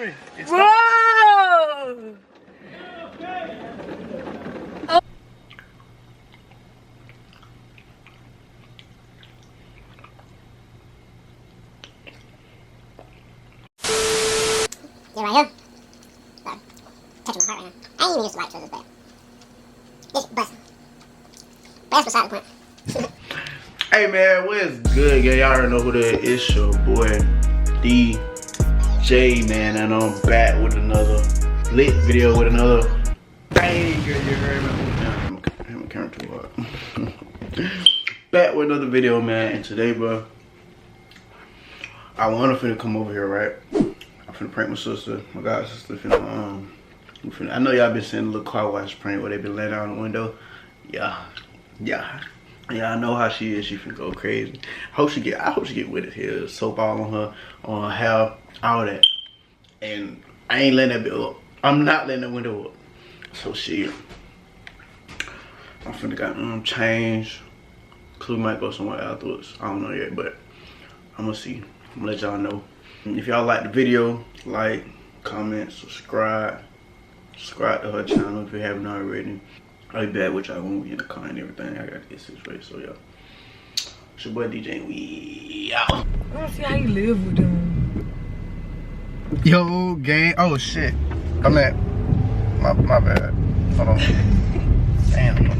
me. Whoa! You right here? Touching my heart right now. I ain't even used to like choices, but it's busting. But that's beside the point. Hey man, what is good, gang? Y'all already know who that is. It's your boy DJ, man, and I'm back with another lit video with another bang. You heard me? I'm camera too hard. Back with another video, man, and today, bro, I wanna finna come over here, right? I'm finna prank my sister, my god sister. I know y'all been seeing a little car wash prank where they been laying out on the window. Yeah, I know how she is. She finna go crazy. I hope she get with it here. Soap all on her, on her hair, all that. And I ain't letting that bit up. I'm not letting the window up. So shit, I'm finna got change. Clue might go somewhere afterwards. I don't know yet, but I'm gonna see. I'm gonna let y'all know. If y'all like the video, like, comment, subscribe to her channel if you haven't already. I'll be back with y'all when we in the car and everything. I gotta get situated, so yeah. It's your boy DJ, and we out. I don't see how you live with them. Yo, gang. Oh shit. I'm at my bad. Hold on. Damn.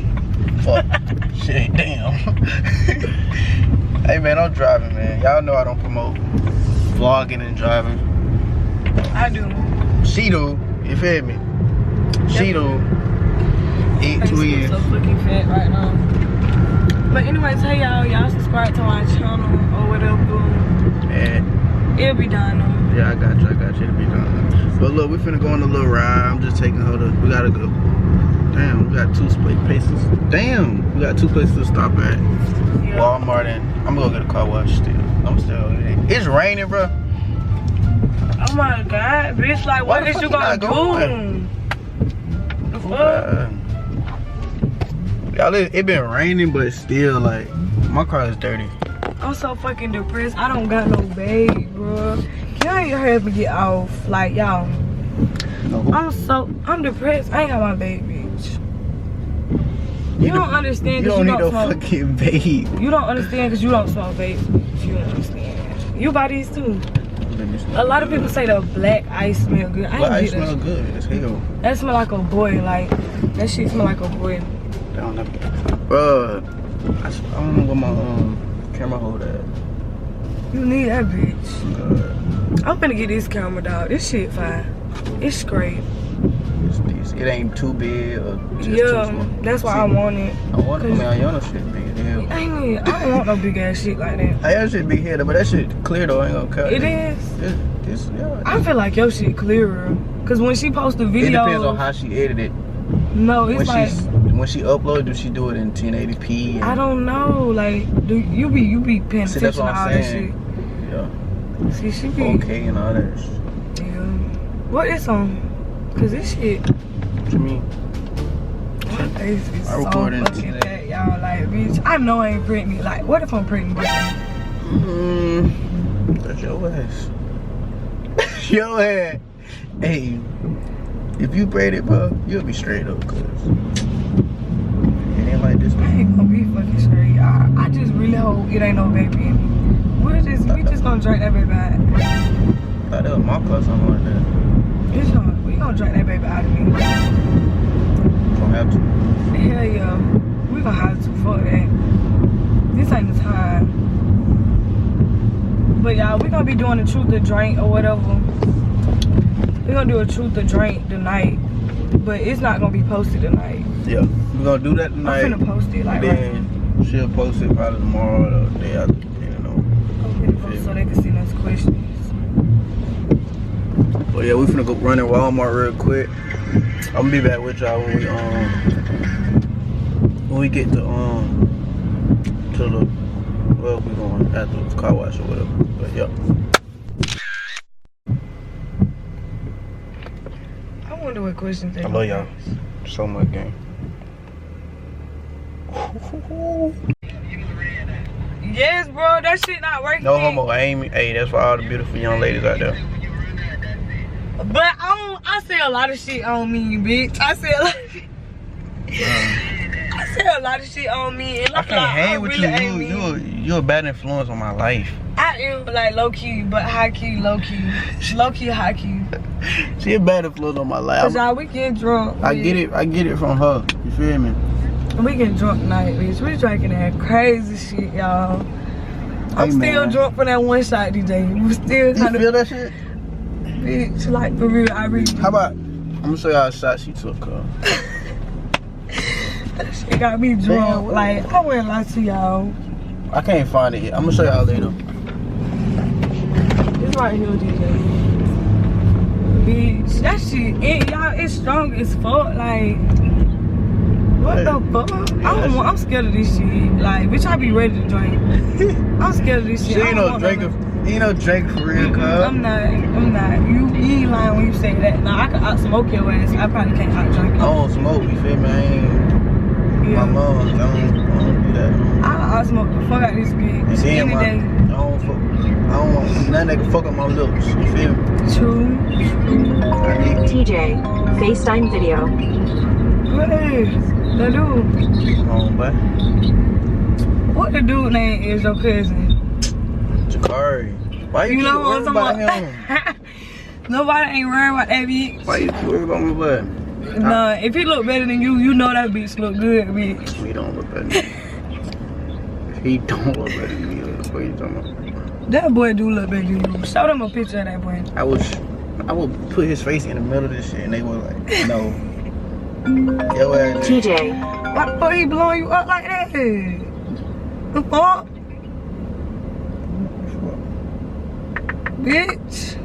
Fuck. Shit, damn. Hey man, I'm driving, man. Y'all know I don't promote vlogging and driving. I do. She do. You feel me? She do. Eat twins. So fucking fat right now. But anyways, hey y'all subscribe to my channel or whatever. Yeah. It'll be done though. Yeah, I got you. It'll be done. But look, we finna go on a little ride. I'm just taking her to. We gotta go. Damn, we got two places. Damn, we got two places to stop at. Yeah. Walmart and I'm gonna go get a car wash still. I'm still. It's raining, bro. Oh my god, bitch! Like, what is you gonna do? The fuck? Y'all, it been raining, but still, like, my car is dirty. I'm so fucking depressed. I don't got no baby, bro. Can y'all help me get off? Like, y'all, I'm depressed. I ain't got my baby. You don't understand because you don't need no smoke. fucking babe. You don't understand because you don't smoke vape. You don't understand. You buy these too. A lot of people say the black ice smell good. Black ice smell good as hell. That smell like a boy. Like, that shit smell like a boy. I don't know. I don't know where my camera holder at. You need that bitch. I'm finna get this camera, dog. This shit fine. It's great. It ain't too big or just too small. That's why I want it. I want it. Ijuana shit big. I don't want no big ass shit like that. Ijuana shit big head, but that shit clear though. I ain't gonna cut it. It is. Yeah. I feel like your shit clearer. Cause when she posts the video, it depends on how she edited. No, it's when she upload, do she do it in 1080p? I don't know. Like, do you be paying attention to all that shit? Yeah. See, she be okay and all that shit. Yeah. What is on? Cause this shit. What you mean? My face is so fucking fat, y'all. Like, bitch, I know I ain't pregnant. Like, what if I'm pregnant? That's your ass. Your ass. Hey, if you braid it, bro, you'll be straight up, cuz. It ain't like this. I ain't gonna be fucking straight. I just really hope it ain't no baby in me. We just gonna drink that baby out. I thought that was my car, something like that. We gonna drink that baby out of me. Don't have to. Hell yeah. We gonna have to. Fuck that. This ain't the time. But y'all, we gonna be doing the truth or drink or whatever. We gonna do a truth or drink tonight. But it's not gonna be posted tonight. Yeah. We gonna do that tonight. I'm finna post it like then right. She'll post it probably tomorrow or the day after. You know. Okay, so they can see those questions. Well, yeah, we finna go run in Walmart real quick. I'm gonna be back with y'all when we get to the well, we going after the car wash or whatever. But yeah. I wonder what questions they. I love y'all so much, gang. Yes, bro, that shit not working. No homo, I ain't. Hey, that's for all the beautiful young ladies out there. But I say a lot of shit on me, bitch. I say a lot of shit. I say a lot of shit on me. And I can't hang with really you. You're a bad influence on my life. I am like low key, but high key, low key. Low key, high key. She a bad influence on my life. Cause y'all, we get drunk. I get it from her. You feel me? We get drunk tonight, bitch. We drinking that crazy shit, y'all. I'm still drunk from that one shot, DJ. We still You feel that shit? Bitch, like for real, I really. How about, I'm gonna show y'all a shot she took, That shit got me drunk. Damn, like, I wouldn't lie to y'all. I can't find it yet. I'm gonna show y'all later. It's right here, DJ. Bitch, that shit, y'all, it's strong as fuck. Like, what the fuck? I'm scared of this shit. Like, bitch, I be ready to drink. I'm scared of this shit. She ain't no Drake for real, cuz. I'm not. You ain't lying when you say that. Now, I can out smoke your ass. I probably can't out drink I you. don't smoke, you feel me? I ain't. My mom, I don't do that. I'll smoke the fuck out this bitch. See, Any day. I don't want nothing that can fuck up my lips. You feel me? True. TJ, FaceTime video. Hey, the dude. Come on, boy. What the dude name is your cousin? Jakari. Why you keep know worried what about I'm him? Nobody ain't worried about that bitch. Why you keep worried about my boy? Nah, if he look better than you, you know that bitch look good, bitch. He don't look better than me. He don't look better than me. What are you talking about? That boy do look better than you. Show them a picture of that boy. I would put his face in the middle of this shit and they were like, no. Yo, TJ, Why the fuck he blowing you up like that? The fuck? Bitch.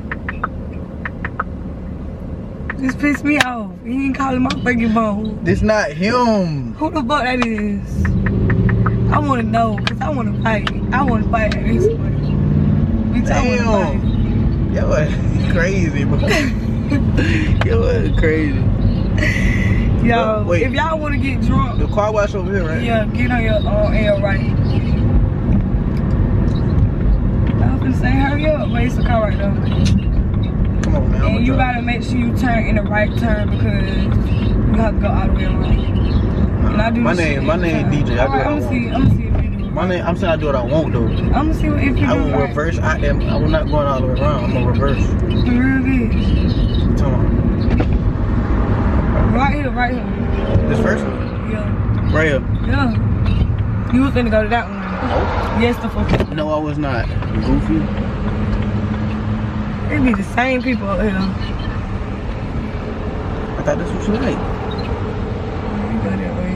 This pissed me off. He ain't calling my fucking phone. This not him. Who the fuck that is? I wanna know, cause I wanna fight. I wanna fight at this point. Bitch, I wanna fight. Yo, that's crazy, bro. Yo, that's crazy. Yo, wait. if y'all wanna get drunk, The car wash over here, right? yeah, get on your right. I was gonna say, hurry up, but it's a car right there. Come on, man. And you gotta make sure you turn in the right turn because you have to go all the way around. And I do my name DJ. I do what I want. I'm gonna see if you do. My name, I'm saying I do what I want though. I'm gonna see if you do. I will reverse out there. I will not going all the way around. I'm gonna reverse. The real bitch. Come on. Right here. This first one? Yeah. Right here. Yeah. You was finna go to that one. Nope. Yes, the fuck. No, I was not. Goofy. It be the same people out here. I thought this was what you like. You go that way.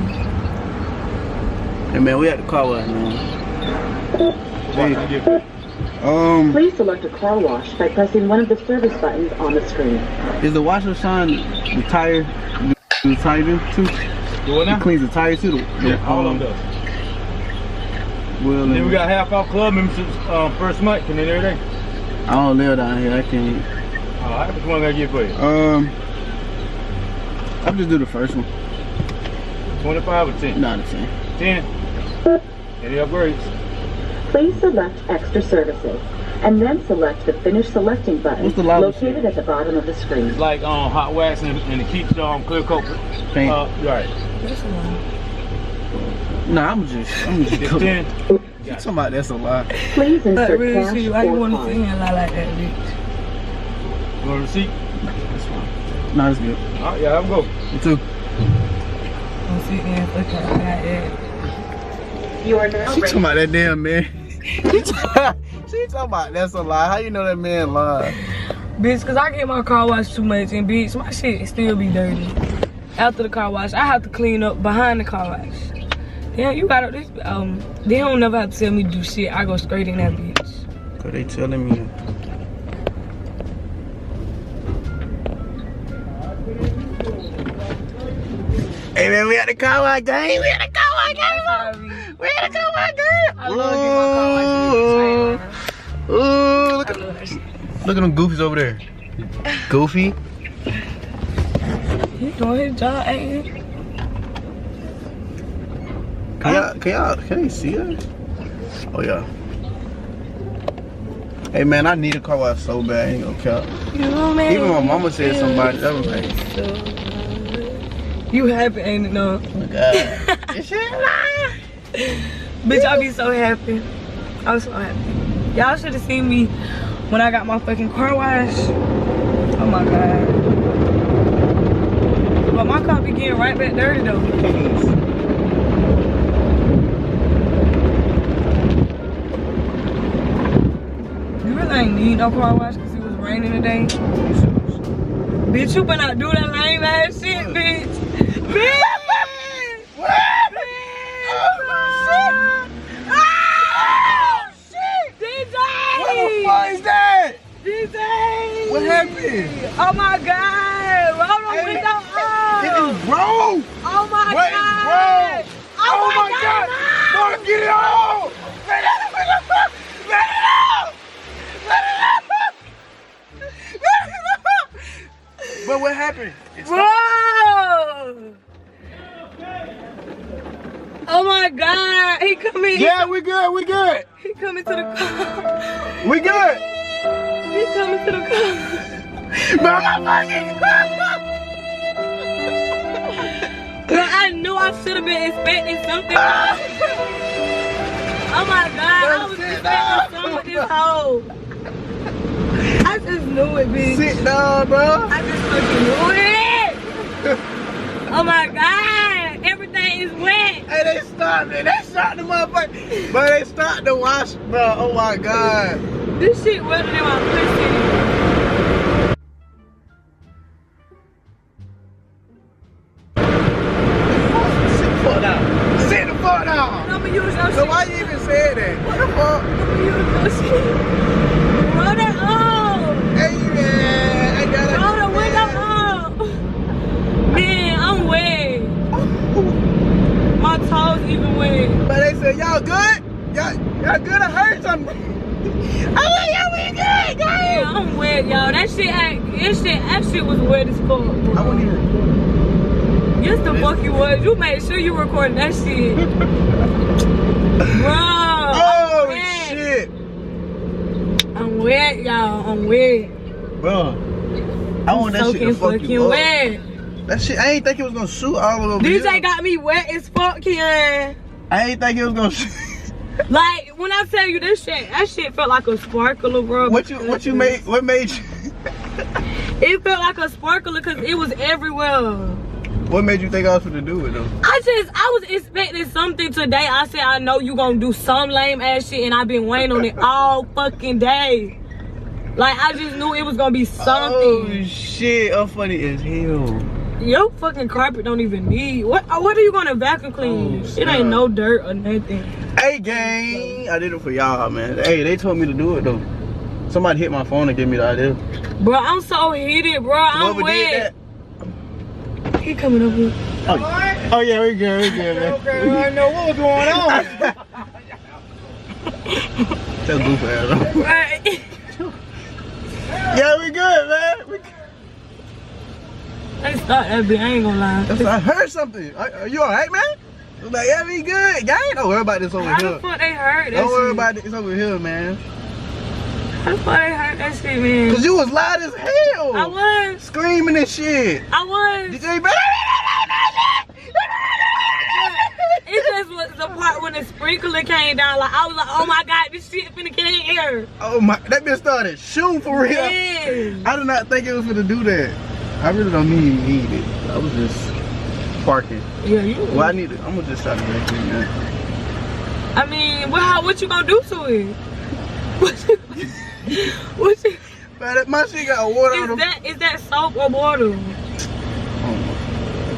Hey man, we at the car wash, man. Hey. please select a car wash by pressing one of the service buttons on the screen. Is the washer shine the tire? The tire too? It cleans the tire too. Yeah, all of them does. Well, Then we got half off club memberships first month. Can they every day? I don't live down here. I can't. Alright, which one I gotta get for you? I'll just do the first one. 25 or 10? Not a 10. 10. Any upgrades? Please select Extra Services, and then select the Finish Selecting button What's the lava located shit? at the bottom of the screen. It's like hot wax and it keeps clear coat. Paint. Right. That's a lie. Nah, I'm just It's 10. You talking about that's a lie. Please But insert really, cash shit, why you or wanna sit card. here and lie like that, bitch? You want a receipt? That's fine. Nah, it's good. Alright, yeah, I'll go. You too. Don't sit here and fucking lie like that. You are now She ready. talking about that damn man. She talking about that's a lie. How you know that man lied? Bitch, cause I get my car washed too much and bitch, my shit still be dirty. After the car wash, I have to clean up behind the car wash. Damn, you got this. They don't never have to tell me to do shit. I go straight in that bitch. Cause they telling me. Hey man, we at the car wash game. We at the car wash game. We at the car wash game. I love getting my car washed. Ooh, look I at love that shit. look at them goofies over there. Goofy. He doing his job, ain't he? Can they see us? Oh yeah. Hey man, I need a car wash so bad. I ain't gonna count. Even my mama said somebody that was like, you happy, ain't it? No. oh my god. This shit lying. Bitch, I be so happy. I was so happy. Y'all should have seen me when I got my fucking car wash. Oh my god. But my car be getting right back dirty though. You really ain't need no car wash because it was raining today. Bitch, you better not do that lame ass shit, bitch. Bitch! What? Oh shit! DJ! What the fuck is that? DJ! What happened? Oh my god! Roll the window up! It is broke! Oh my What god! is broke? Oh my god! Boy, get it on! Let it out! Let it out! Let it out! But what happened? It's Bro! Oh my god! He coming! yeah, we good, we good. He coming to the car! We good. He coming to the car! Girl, I knew I should have been expecting something. Oh my god, I was expecting something with this hoe. I just knew it, bitch. Sit down, bro. I just fucking knew it. Oh my god, everything is wet. Hey, they stopped the motherfucker. But they stopped the wash, bro. Oh my god. This shit wetter than my pussy. Sit the fuck down. Sit the fuck down. I'ma use your So shit. why you even said that? What the fuck? I'ma use your shit. Roll that up. Hey, man. I got Roll the window up. Man, I'm wet. My toes even wet. But they said, y'all good? Y'all good? I heard something. Oh, yeah, we good, guys. Yeah, I'm wet, y'all. That shit was wet as fuck, bro. I wouldn't even record. Yes, the fuck you was. You made sure you recorded that shit. Bro. Oh, shit. I'm wet, y'all. I'm wet. Bro, I want that shit to fuck fucking you up. wet. That shit, I ain't think it was gonna shoot all over DJ here. got me wet as fuck, Ken. I ain't think it was gonna shoot. Like, when I tell you this shit, that shit felt like a sparkler, bro. What made you? It felt like a sparkler because it was everywhere. What made you think I was gonna do it though? I was expecting something today. I said, I know you gonna do some lame ass shit, and I've been waiting on it all fucking day. Like, I just knew it was gonna be something. Oh shit, I'm funny as hell. Your fucking carpet don't even need. What are you gonna vacuum clean? Oh, it ain't no dirt or nothing. Hey gang, I did it for y'all, man. Hey, they told me to do it though. Somebody hit my phone and gave me the idea. Bro, I'm so heated, bro. I'm Whoever did wet. He coming up here. Oh yeah, we good, man. Okay, I know what was going on. Tell goof ass. Right. Yeah, we good, man. They start that bitch, I ain't gonna lie. I heard something. Are you alright, man? I was like, yeah, we good. Gang, don't worry about this over How here. the fuck they heard that Don't worry shit? about it. It's over here, man. How the fuck they heard that shit, man? Cause you was loud as hell. I was. Screaming and shit. I was. DJ, It just was the part when the sprinkler came down. Like, I was like, oh my god, this shit finna get in here. oh my, that bitch started shooting for real. Yeah. I did not think it was gonna do that. I really don't need it. I was just parking. Yeah, you. Well, I need it. I'm gonna just try to make it, man. I mean, what you gonna do to it? What you, Man, my shit got water on the. is that soap or water?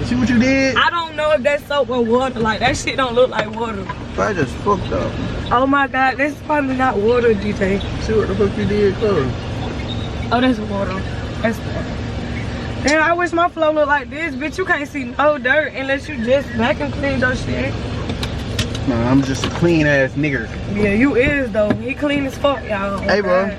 See what you did? I don't know if that's soap or water. Like, that shit don't look like water. I just fucked up. Oh my god, that's probably not water, DJ. See what the fuck you did, cuz? Oh, that's water. That's water. Damn, I wish my flow looked like this, bitch. You can't see no dirt unless you just vacuum clean your shit. Nah, I'm just a clean ass nigger. Yeah, you is though. He clean as fuck, y'all. Hey, bro.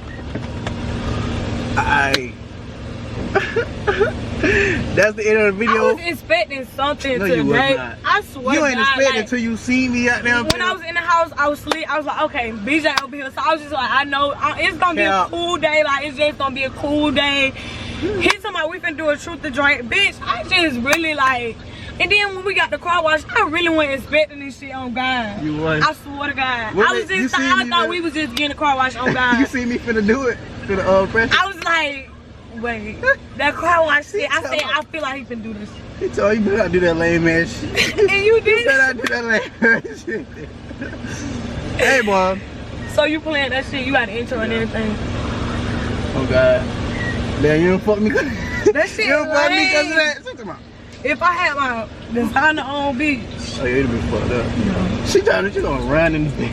That's the end of the I video. was expecting something No, you was today. not. I swear You to ain't God, expecting like, until you see me out there. when I was in the house, I was asleep. I was like, okay, BJ over here. So I was just like, I know it's gonna be a cool day. Like, it's just gonna be a cool day. He's talking about we finna do a truth or drink. Bitch, I just really like. And then when we got the car wash, I really wasn't expecting this shit on God. You was. I swear to God. What I was you just, see I me thought there? we was just getting the car wash on God. You see me finna do it? Finna press it? I was like, wait, that car wash shit. I said, I feel like he can do this. He told you better not do that lame ass shit. And you You did. better not do that lame ass shit. Hey, boy. So you playing that shit? You got the intro and everything. Oh God. Man, you don't fuck me. That shit You don't fuck me because of lame. that. Shut them out. If I had my designer on beach, Oh, yeah, it'd be fucked up. She told me she gonna run in the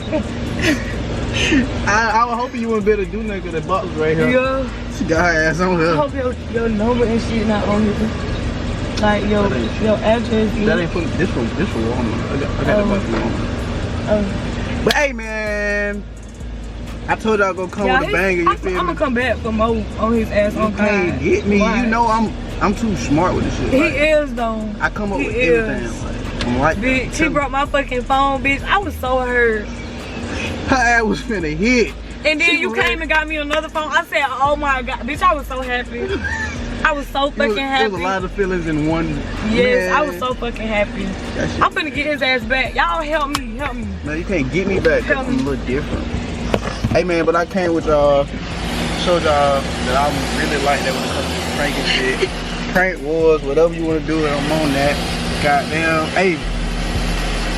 I was hoping you wouldn't be able to do nothing because the box right here. yeah. She got her ass on I here. hope your number and shit not on here. Like your address. That ain't from this from Walmart. I got the box from Walmart. But hey, man, I told y'all gonna come with a banger. You feel me? I'm gonna come back for more on his ass You on can't God. get me. Why? You know I'm too smart with this shit. He Like, is though. I come up He with is. everything. Like, I'm like Bitch, that. he broke my fucking phone, bitch. I was so hurt. Her ass was finna hit. And then She you was came and got me another phone. I said, oh my God. Bitch, I was so happy. I was so fucking There happy. was a lot of feelings in one. Yes, I Man, was so fucking happy. that shit- I'm finna get his ass back. Y'all help me, help me. No, you can't get me back. Tell I'm a me. little different. Hey man, but I came with y'all, showed y'all that I really like that when it comes to pranking shit. Prank wars, whatever you want to do, I'm on that. Goddamn, hey,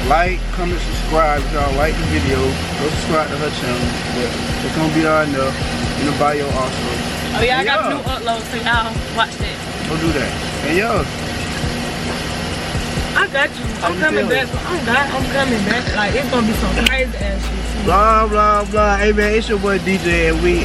like, comment, subscribe. If y'all like the video, go subscribe to her channel. It's gonna be on there in the bio also. Oh yeah, I And got a y'all, new upload, so y'all watch that. Go do that. And yo, I got you. How I'm you coming feeling? back. I'm coming back. Like, it's gonna be some crazy ass shit too. blah blah blah. Hey man, it's your boy DJ and we